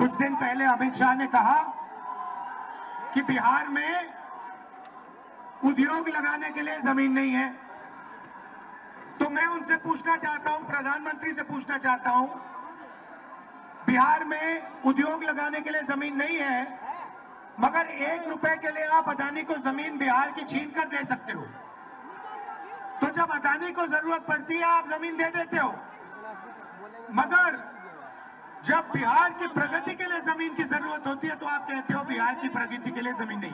कुछ दिन पहले अमित शाह ने कहा कि बिहार में उद्योग लगाने के लिए जमीन नहीं है। तो मैं उनसे पूछना चाहता हूं, प्रधानमंत्री से पूछना चाहता हूं, बिहार में उद्योग लगाने के लिए जमीन नहीं है, मगर 1 रुपए के लिए आप अदानी को जमीन बिहार की छीन कर दे सकते हो। तो जब अदानी को जरूरत पड़ती है आप जमीन दे देते हो, मगर जब बिहार की प्रगति के लिए जमीन की जरूरत होती है तो आप कहते हो बिहार की प्रगति के लिए जमीन नहीं।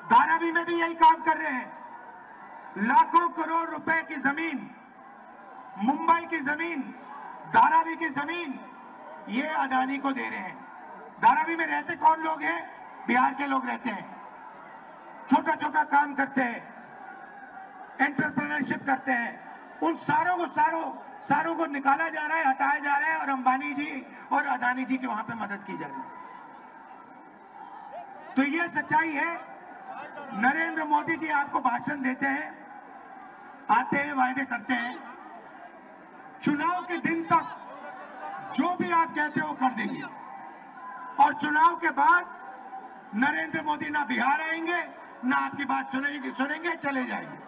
धारावी में भी यही काम कर रहे हैं। लाखों करोड़ रुपए की जमीन, मुंबई की जमीन, धारावी की जमीन ये अदानी को दे रहे हैं। धारावी में रहते कौन लोग हैं? बिहार के लोग रहते हैं, छोटा छोटा काम करते हैं, एंटरप्रेन्योरशिप करते हैं। उन सारों को निकाला जा रहा है, हटाया जा रहा है और अंबानी जी और अदानी जी की वहां पे मदद की जा रही है। तो ये सच्चाई है। नरेंद्र मोदी जी आपको भाषण देते हैं, आते हैं, वायदे करते हैं, चुनाव के दिन तक जो भी आप कहते हो कर देंगे, और चुनाव के बाद नरेंद्र मोदी ना बिहार आएंगे ना आपकी बात सुनेंगे, चले जाएंगे।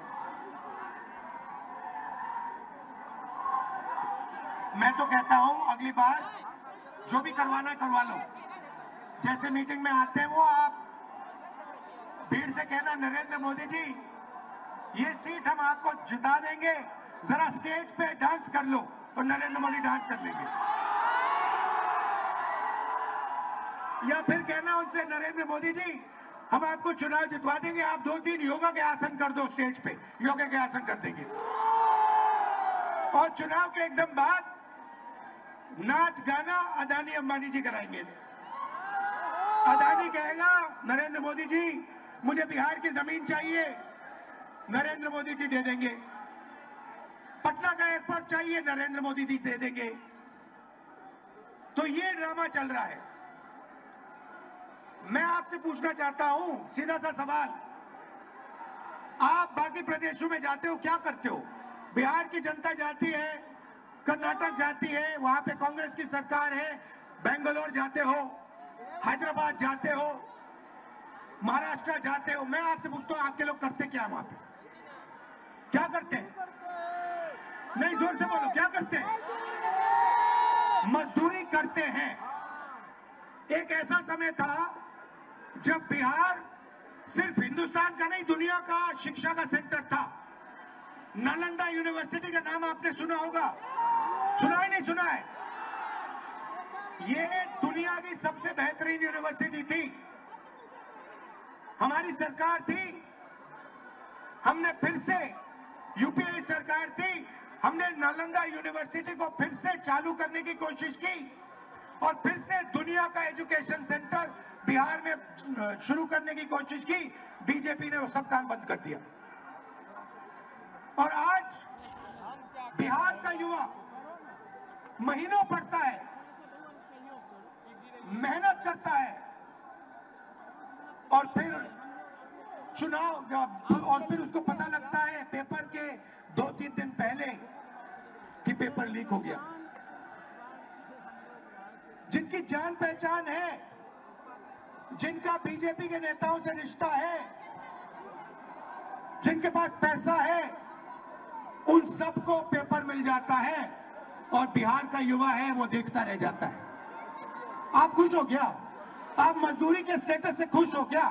मैं तो कहता हूं अगली बार जो भी करवाना करवा लो। जैसे मीटिंग में आते हैं वो आप भीड़ से कहना, नरेंद्र मोदी जी ये सीट हम आपको जिता देंगे, जरा स्टेज पे डांस कर लो, और नरेंद्र मोदी डांस कर लेंगे। या फिर कहना उनसे, नरेंद्र मोदी जी हम आपको चुनाव जितवा देंगे, आप 2-3 योगा के आसन कर दो स्टेज पे, योगा के आसन कर देंगे। और चुनाव के एकदम बाद नाच गाना अदानी अंबानी जी कराएंगे। अदानी कहेगा, नरेंद्र मोदी जी मुझे बिहार की जमीन चाहिए, नरेंद्र मोदी जी दे देंगे। पटना का एयरपोर्ट चाहिए, नरेंद्र मोदी जी दे देंगे। तो ये ड्रामा चल रहा है। मैं आपसे पूछना चाहता हूं सीधा सा सवाल, आप बाकी प्रदेशों में जाते हो, क्या करते हो? बिहार की जनता जाती है, कर्नाटक जाती है, वहां पे कांग्रेस की सरकार है, बेंगलोर जाते हो, हैदराबाद जाते हो, महाराष्ट्र जाते हो। मैं आपसे पूछता हूं आपके लोग करते क्या वहां पे? क्या करते हैं? नहीं, जोर से बोलो, क्या करते हैं? मजदूरी करते हैं। एक ऐसा समय था जब बिहार सिर्फ हिंदुस्तान का नहीं, दुनिया का शिक्षा का सेंटर था। नालंदा यूनिवर्सिटी का नाम आपने सुना होगा, सुना है नहीं सुना है? ये दुनिया की सबसे बेहतरीन यूनिवर्सिटी थी। हमारी सरकार थी, हमने फिर से, यूपीए सरकार थी, हमने नालंदा यूनिवर्सिटी को फिर से चालू करने की कोशिश की और फिर से दुनिया का एजुकेशन सेंटर बिहार में शुरू करने की कोशिश की। बीजेपी ने वो सब काम बंद कर दिया। और आज बिहार का युवा महीनों पढ़ता है, मेहनत करता है, और फिर और फिर उसको पता लगता है पेपर के 2-3 दिन पहले कि पेपर लीक हो गया। जिनकी जान पहचान है, जिनका बीजेपी के नेताओं से रिश्ता है, जिनके पास पैसा है, उन सबको पेपर मिल जाता है और बिहार का युवा है वो देखता रह जाता है। आप खुश हो क्या? आप मजदूरी के स्टेटस से खुश हो क्या?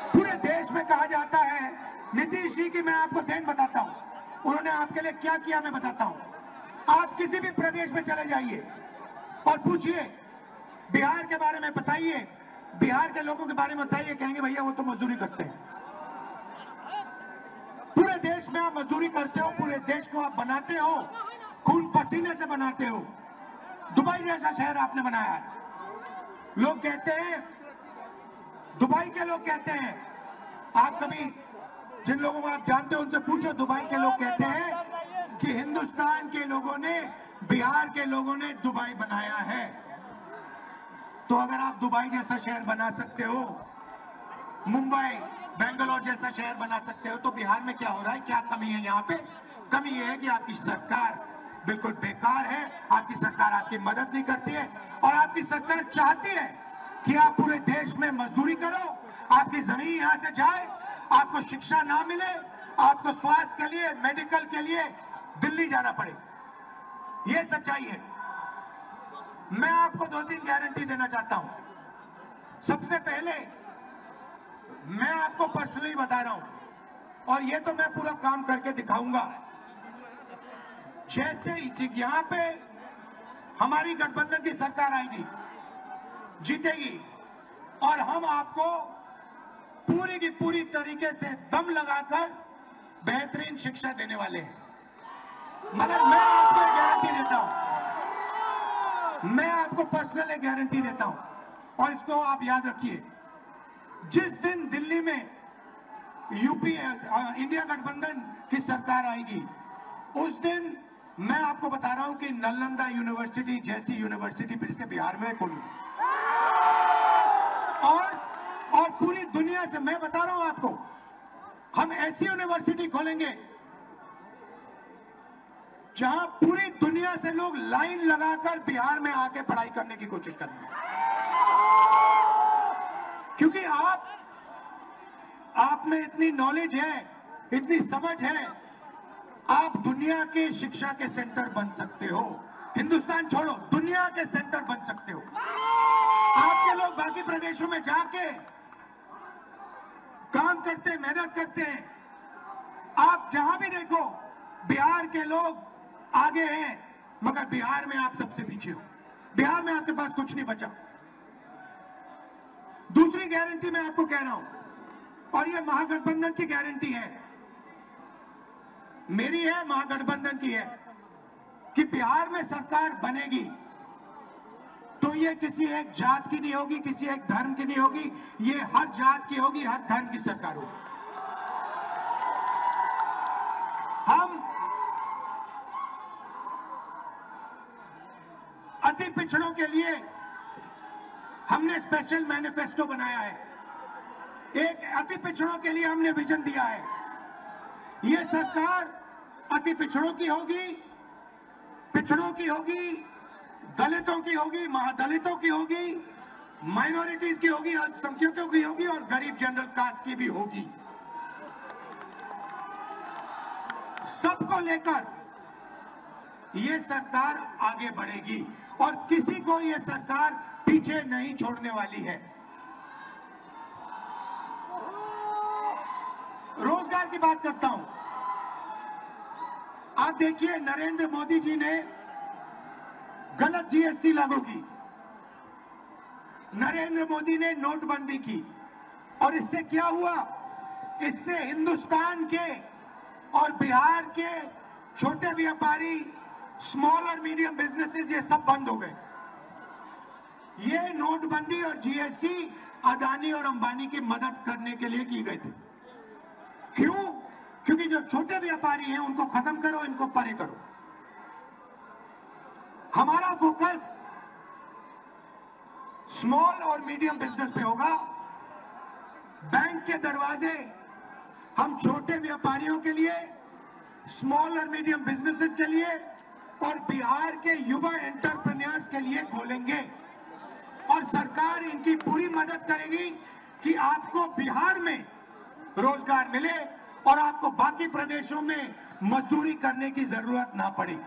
पूरे देश में कहा जाता है, नीतीश जी की मैं आपको देन बताता हूं, उन्होंने आपके लिए क्या किया मैं बताता हूं। आप किसी भी प्रदेश में चले जाइए और पूछिए, बिहार के बारे में बताइए, बिहार के लोगों के बारे में बताइए, कहेंगे भैया वो तो मजदूरी करते हैं। पूरे देश में आप मजदूरी करते हो, पूरे देश को आप बनाते हो, खून पसीने से बनाते हो। दुबई जैसा शहर आपने बनाया है। लोग कहते हैं, दुबई के लोग कहते हैं, आप कभी जिन लोगों को आप जानते हो उनसे पूछो, दुबई के लोग कहते हैं कि हिंदुस्तान के लोगों ने, बिहार के लोगों ने दुबई बनाया है। तो अगर आप दुबई जैसा शहर बना सकते हो, मुंबई, बेंगलोर जैसा शहर बना सकते हो, तो बिहार में क्या हो रहा है? क्या कमी है यहाँ पे? कमी यह है कि आपकी सरकार बिल्कुल बेकार है। आपकी सरकार आपकी मदद नहीं करती है और आपकी सरकार चाहती है कि आप पूरे देश में मजदूरी करो, आपकी जमीन यहां से जाए, आपको शिक्षा ना मिले, आपको स्वास्थ्य के लिए, मेडिकल के लिए दिल्ली जाना पड़े। यह सच्चाई है। मैं आपको 2-3 गारंटी देना चाहता हूं। सबसे पहले मैं आपको पर्सनली बता रहा हूं और ये तो मैं पूरा काम करके दिखाऊंगा। जैसे यहां पे हमारी गठबंधन की सरकार आएगी, जीतेगी, और हम आपको पूरी की पूरी तरीके से दम लगाकर बेहतरीन शिक्षा देने वाले हैं। मगर मैं आपको एक गारंटी देता हूं, मैं आपको पर्सनल एक गारंटी देता हूं और इसको आप याद रखिए। जिस दिन दिल्ली में इंडिया गठबंधन की सरकार आएगी, उस दिन मैं आपको बता रहा हूं कि नालंदा यूनिवर्सिटी जैसी यूनिवर्सिटी फिर से बिहार में खोलूंगी। और पूरी दुनिया से मैं बता रहा हूं आपको, हम ऐसी यूनिवर्सिटी खोलेंगे जहां पूरी दुनिया से लोग लाइन लगाकर बिहार में आके पढ़ाई करने की कोशिश करेंगे। क्योंकि आप में इतनी नॉलेज है, इतनी समझ है, आप दुनिया के शिक्षा के सेंटर बन सकते हो। हिंदुस्तान छोड़ो, दुनिया के सेंटर बन सकते हो। आपके लोग बाकी प्रदेशों में जाके काम करते हैं, मेहनत करते हैं। आप जहां भी देखो बिहार के लोग आगे हैं, मगर बिहार में आप सबसे पीछे हो। बिहार में आपके पास कुछ नहीं बचा। दूसरी गारंटी मैं आपको कह रहा हूं, और यह महागठबंधन की गारंटी है, मेरी है, महागठबंधन की है, कि बिहार में सरकार बनेगी तो ये किसी एक जात की नहीं होगी, किसी एक धर्म की नहीं होगी, ये हर जात की होगी, हर धर्म की सरकार होगी। हम अति पिछड़ों के लिए हमने स्पेशल मैनिफेस्टो बनाया है। एक अति पिछड़ों के लिए हमने विजन दिया है। ये सरकार अति पिछड़ों की होगी, पिछड़ों की होगी, दलितों की होगी, महादलितों की होगी, माइनॉरिटीज की होगी, अल्पसंख्यकों की होगी और गरीब जनरल कास्ट की भी होगी। सबको लेकर ये सरकार आगे बढ़ेगी और किसी को ये सरकार पीछे नहीं छोड़ने वाली है। रोजगार की बात करता हूं। आप देखिए, नरेंद्र मोदी जी ने गलत जीएसटी लागू की, नरेंद्र मोदी ने नोटबंदी की, और इससे क्या हुआ? इससे हिंदुस्तान के और बिहार के छोटे व्यापारी, स्मॉल और मीडियम बिजनेसेस, ये सब बंद हो गए। ये नोटबंदी और जीएसटी अदानी और अंबानी की मदद करने के लिए की गई थी। क्यों? क्योंकि जो छोटे व्यापारी हैं उनको खत्म करो, इनको परे करो। हमारा फोकस स्मॉल और मीडियम बिजनेस पे होगा। बैंक के दरवाजे हम छोटे व्यापारियों के लिए, स्मॉल और मीडियम बिजनेसेस के लिए और बिहार के युवा एंटरप्रेन्योर्स के लिए खोलेंगे, और सरकार इनकी पूरी मदद करेगी कि आपको बिहार में रोजगार मिले और आपको बाकी प्रदेशों में मजदूरी करने की जरूरत ना पड़े।